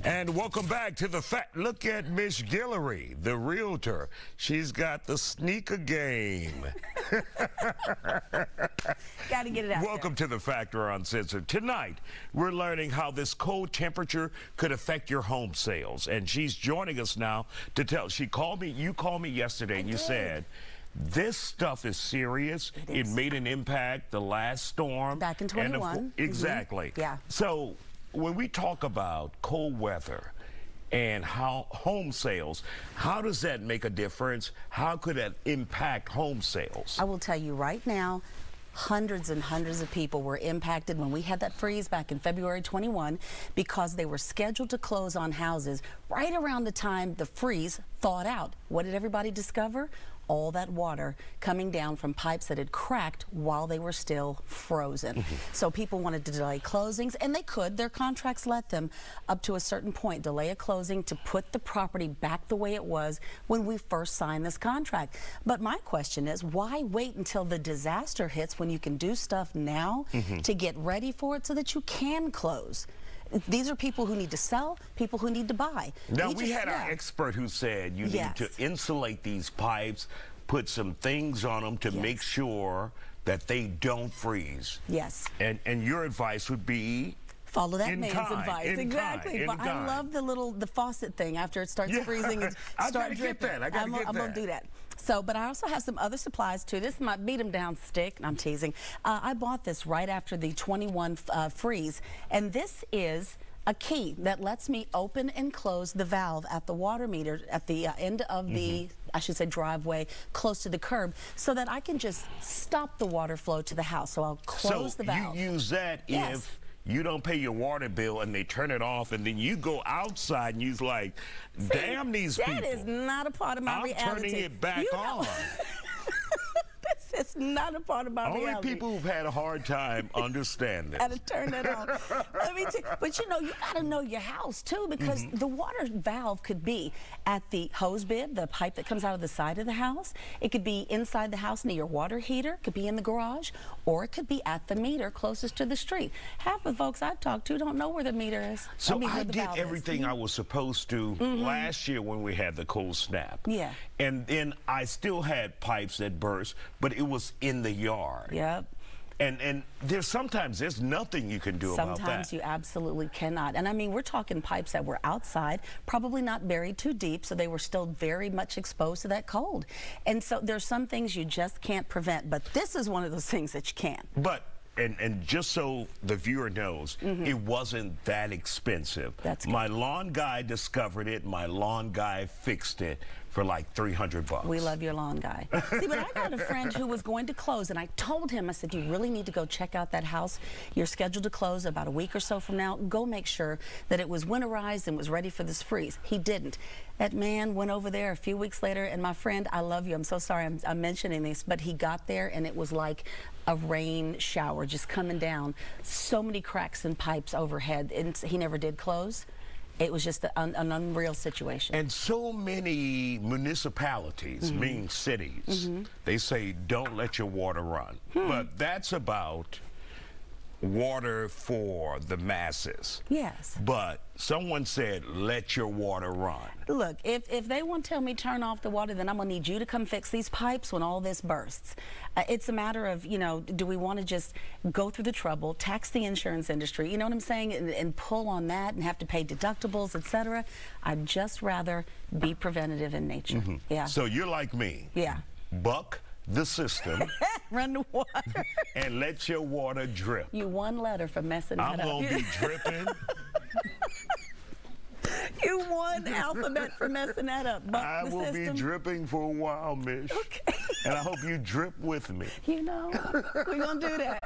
And welcome back to the fact. Look at Mish Guillory, the realtor. She's got the sneaker game. Got to get it out. Welcome to the Factor Uncensored. Tonight, we're learning how this cold temperature could affect your home sales. And she's joining us now to tell. You called me yesterday and you said, this stuff is serious. It made an impact the last storm. Back in 21. Exactly. Yeah. So when we talk about cold weather and how home sales, how does that make a difference? How could that impact home sales? I will tell you right now, hundreds and hundreds of people were impacted when we had that freeze back in February 21 because they were scheduled to close on houses right around the time the freeze thawed out. What did everybody discover? All that water coming down from pipes that had cracked while they were still frozen. So people wanted to delay closings, and they could. Their contracts let them, up to a certain point, delay a closing to put the property back the way it was when we first signed this contract. But my question is, why wait until the disaster hits when you can do stuff now to get ready for it so that you can close? These are people who need to sell, people who need to buy. Now, we had our expert who said you need to insulate these pipes, put some things on them to make sure that they don't freeze. Yes. And your advice would be? Follow that man's advice. Exactly. But I love the faucet thing after it starts freezing and start dripping. I gotta get that. I'm gonna do that. So, but I also have some other supplies too. This is my beat 'em down stick. I'm teasing. I bought this right after the 21 freeze, and this is a key that lets me open and close the valve at the water meter at the end of the, I should say, driveway close to the curb, so that I can just stop the water flow to the house. So I'll close the valve. So you use that if you don't pay your water bill and they turn it off, and then you go outside and you're like, damn these people. That is not a part of my reality. I'm turning it back on. It's not a part of my reality. Only people who've had a hard time understand this. How to turn it on. Let me tell you, but you know, you got to know your house too, because the water valve could be at the hose bib, the pipe that comes out of the side of the house. It could be inside the house near your water heater. It could be in the garage, or it could be at the meter closest to the street. Half of the folks I've talked to don't know where the meter is. So I did everything I was supposed to last year when we had the cold snap. Yeah. And then I still had pipes that burst, but it was in the yard. Yep. And sometimes there's nothing you can do about that. Sometimes you absolutely cannot. And I mean, we're talking pipes that were outside, probably not buried too deep, so they were still very much exposed to that cold. And so there's some things you just can't prevent, but this is one of those things that you can. But and just so the viewer knows, it wasn't that expensive. That's good. My lawn guy discovered it. My lawn guy fixed it for like $300. We love your lawn guy. See, but I got a friend who was going to close, and I told him, I said, you really need to go check out that house. You're scheduled to close about a week or so from now. Go make sure that it was winterized and was ready for this freeze. He didn't. That man went over there a few weeks later, and my friend, I love you. I'm so sorry I'm mentioning this, but he got there, and it was like a rain shower just coming down. So many cracks in pipes overhead, and he never did close. It was just an unreal situation. And so many municipalities, meaning cities, they say don't let your water run. But that's about water for the masses. Yes. But someone said let your water run. Look, if they won't tell me turn off the water, then I'm going to need you to come fix these pipes when all this bursts. It's a matter of, you know, do we want to just go through the trouble, tax the insurance industry, you know what I'm saying, and pull on that and have to pay deductibles, etc. I'd just rather be preventative in nature. Yeah. So you're like me. Yeah. Buck the system. Run the water. And let your water drip. You one letter for messing that up. I'm going to be dripping. You one alphabet for messing that up. Buck I will be dripping for a while, Mish. Okay. And I hope you drip with me. You know, we're going to do that.